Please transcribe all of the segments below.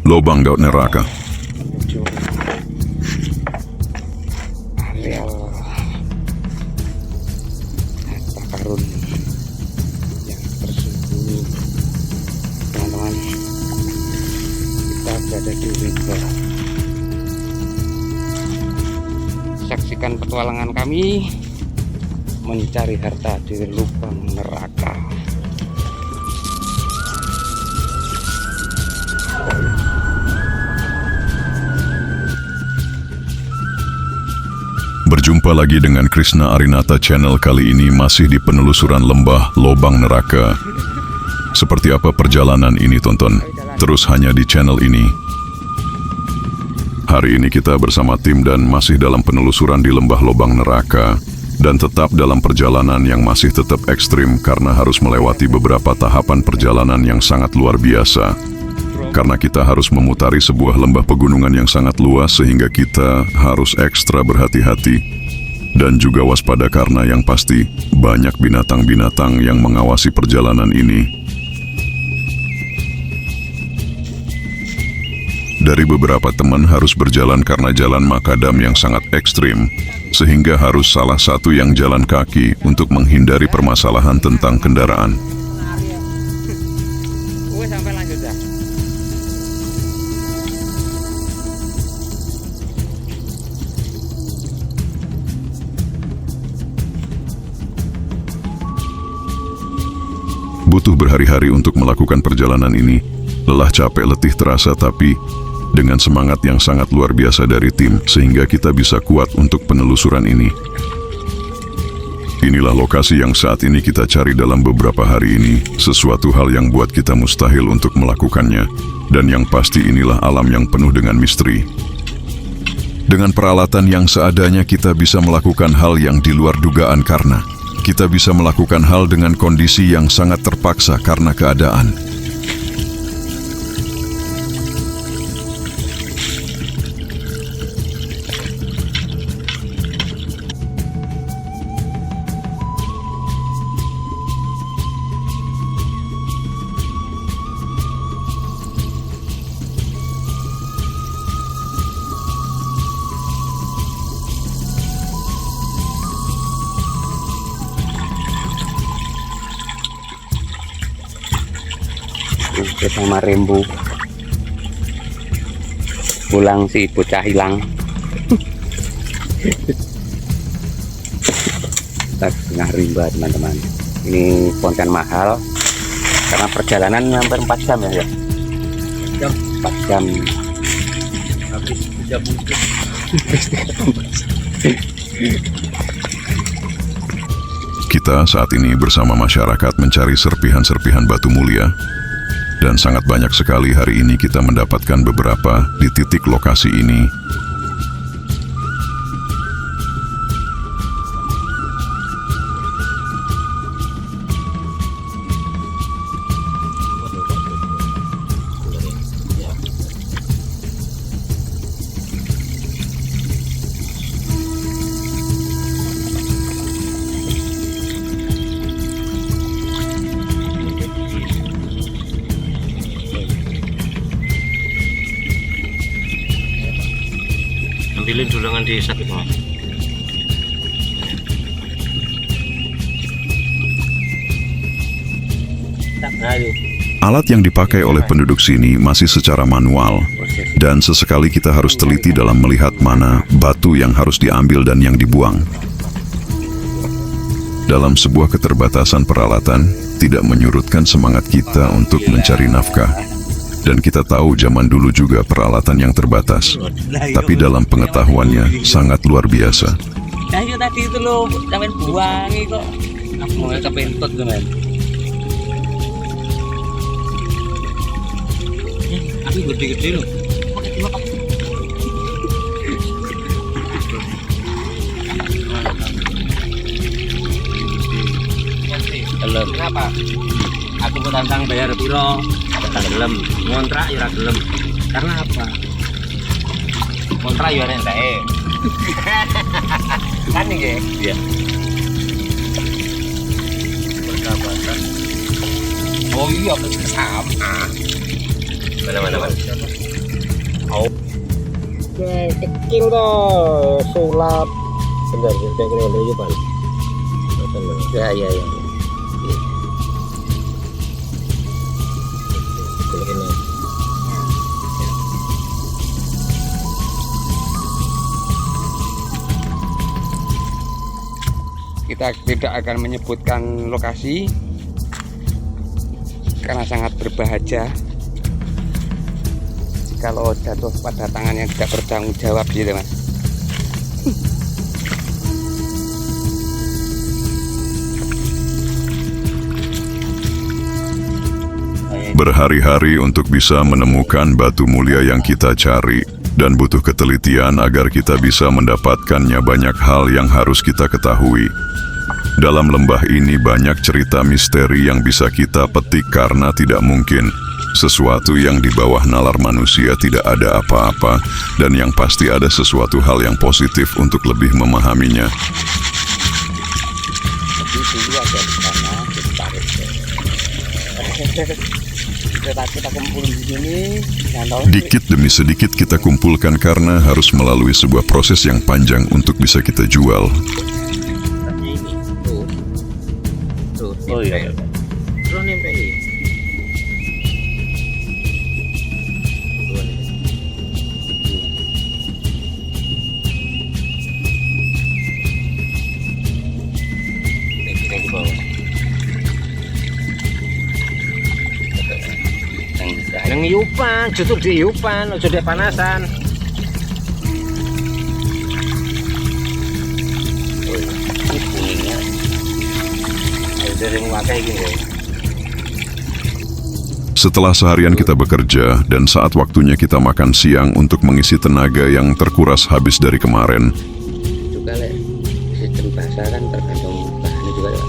Lobang Daud Neraka. Menuju areal harta karun yang tersembunyi, teman-teman. Kita berada di rimba. Saksikan petualangan kami mencari harta di lubang neraka. Berjumpa lagi dengan Krishna Arinata Channel. Kali ini masih di penelusuran lembah lobang neraka. Seperti apa perjalanan ini, tonton terus hanya di channel ini. Hari ini kita bersama tim dan masih dalam penelusuran di lembah lobang neraka, dan tetap dalam perjalanan yang masih tetap ekstrim karena harus melewati beberapa tahapan perjalanan yang sangat luar biasa. Karena kita harus memutari sebuah lembah pegunungan yang sangat luas, sehingga kita harus ekstra berhati-hati dan juga waspada karena yang pasti banyak binatang-binatang yang mengawasi perjalanan ini. Dari beberapa teman harus berjalan karena jalan makadam yang sangat ekstrim, sehingga harus salah satu yang jalan kaki untuk menghindari permasalahan tentang kendaraan. Sampai lanjut ya. Butuh berhari-hari untuk melakukan perjalanan ini. Lelah, capek, letih terasa, tapi dengan semangat yang sangat luar biasa dari tim, sehingga kita bisa kuat untuk penelusuran ini. Inilah lokasi yang saat ini kita cari dalam beberapa hari ini, sesuatu hal yang buat kita mustahil untuk melakukannya, dan yang pasti inilah alam yang penuh dengan misteri. Dengan peralatan yang seadanya kita bisa melakukan hal yang di luar dugaan karena kita bisa melakukan hal dengan kondisi yang sangat terpaksa karena keadaan. Sama Rembo pulang si bocah hilang. Kita tengah rimba, teman-teman. Ini konten mahal karena perjalanan hampir 4 jam ya. 4 jam. Habis 3 bungkus. Kita saat ini bersama masyarakat mencari serpihan-serpihan batu mulia. Dan sangat banyak sekali hari ini kita mendapatkan beberapa di titik lokasi ini. Ambilin dulangan di sakit mau. Alat yang dipakai oleh penduduk sini masih secara manual, dan sesekali kita harus teliti dalam melihat mana batu yang harus diambil dan yang dibuang. Dalam sebuah keterbatasan peralatan, tidak menyurutkan semangat kita untuk mencari nafkah. Dan kita tahu zaman dulu juga peralatan yang terbatas, tapi dalam pengetahuannya sangat luar biasa. Nah, itu tadi itu lo sampai buang kok. Aku mau kepentut teman. Aku gede-gede loh. Gelem. Kenapa? Aku mau tantang bayar piro? Gelem. Ngontrak ya ora gelem. Karena apa? Kontrak ya ora entek. Kan nggih? Iya. Persahabatan. Oh iya, sama. Mana. Oh. Kecil toh, sulap. Benar, sudah kena dulu Pak. Ya. Ini. Kita tidak akan menyebutkan lokasi karena sangat berbahaya kalau jatuh pada tangan yang tidak bertanggung jawab gitu Mas. Berhari-hari untuk bisa menemukan batu mulia yang kita cari, dan butuh ketelitian agar kita bisa mendapatkannya. Banyak hal yang harus kita ketahui. Dalam lembah ini banyak cerita misteri yang bisa kita petik karena tidak mungkin sesuatu yang di bawah nalar manusia tidak ada apa-apa, dan yang pasti ada sesuatu hal yang positif untuk lebih memahaminya. Tapi dulu ada di sana ditarik. Kita kumpulin di sini. Dikit demi sedikit kita kumpulkan karena harus melalui sebuah proses yang panjang untuk bisa kita jual. Tuh. Oh iya. Terus nempeli. Ini di bawah. Nang iupan, justru di iupan, ojo di panasan. Ini kuningnya. Dari memakai gini. Setelah seharian kita bekerja dan saat waktunya kita makan siang untuk mengisi tenaga yang terkuras habis dari kemarin, Juga sistem bahasa kan tergantung bahannya juga ya.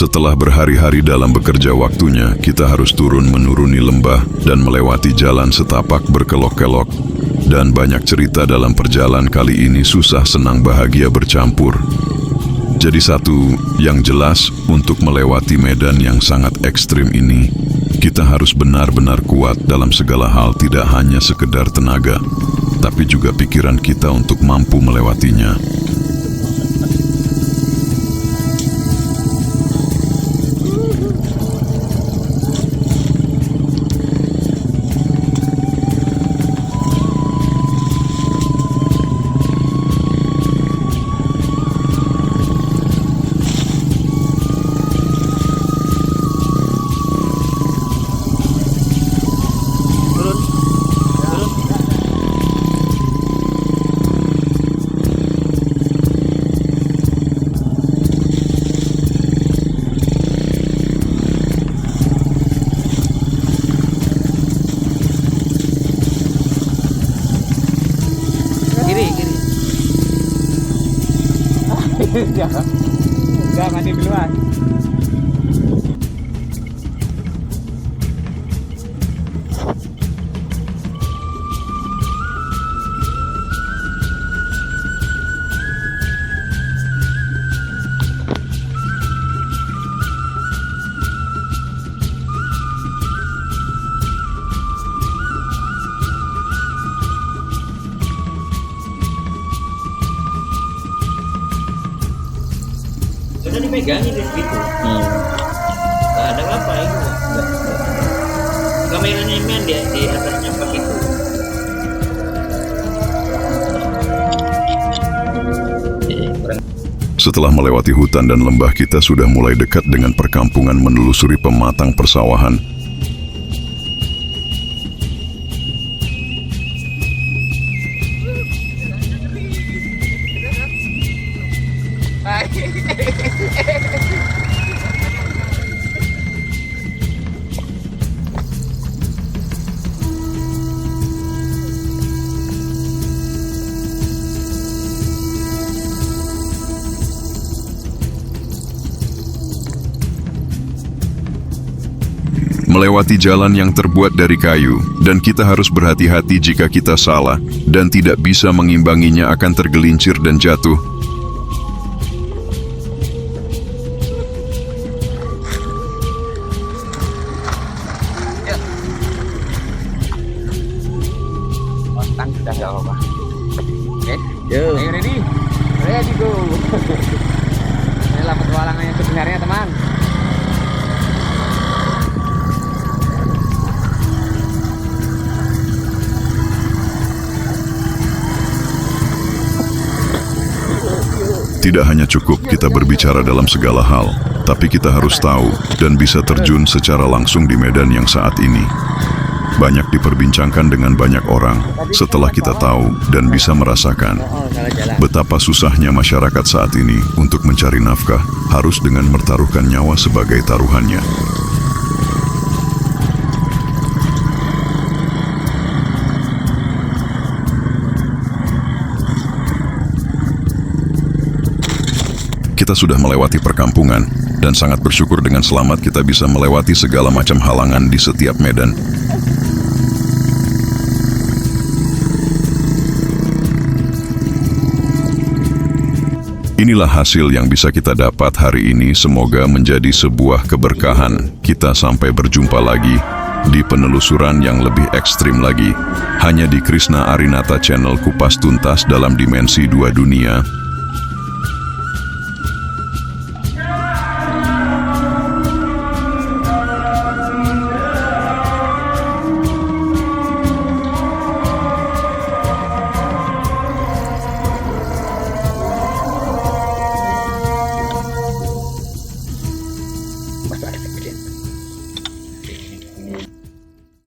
setelah berhari-hari dalam bekerja, waktunya kita harus turun menuruni lembah dan melewati jalan setapak berkelok-kelok. Dan banyak cerita dalam perjalanan kali ini, susah senang bahagia bercampur. Jadi satu yang jelas, untuk melewati medan yang sangat ekstrim ini, kita harus benar-benar kuat dalam segala hal, tidak hanya sekedar tenaga, tapi juga pikiran kita untuk mampu melewatinya. Enggak mandi duluan. Sudah dipegangin di situ. Nggak ada apa itu. Kameranya main di atasnya pas itu. Setelah melewati hutan dan lembah, kita sudah mulai dekat dengan perkampungan, menelusuri pematang persawahan. Melewati jalan yang terbuat dari kayu, dan kita harus berhati-hati jika kita salah dan tidak bisa mengimbanginya, akan tergelincir dan jatuh. Udah nggak apa-apa. Oke, Yo. ayo ready? Ready go. Inilah petualangan yang sebenarnya teman. Tidak hanya cukup kita berbicara dalam segala hal, tapi kita harus tahu dan bisa terjun secara langsung di medan yang saat ini. Banyak diperbincangkan dengan banyak orang setelah kita tahu dan bisa merasakan Oh, salah jalan. betapa susahnya masyarakat saat ini untuk mencari nafkah, harus dengan mempertaruhkan nyawa sebagai taruhannya. Kita sudah melewati perkampungan dan sangat bersyukur dengan selamat kita bisa melewati segala macam halangan di setiap medan. Inilah hasil yang bisa kita dapat hari ini, semoga menjadi sebuah keberkahan. Kita sampai berjumpa lagi di penelusuran yang lebih ekstrim lagi, hanya di Krishna Arinata Channel Kupas Tuntas dalam Dimensi 2 Dunia.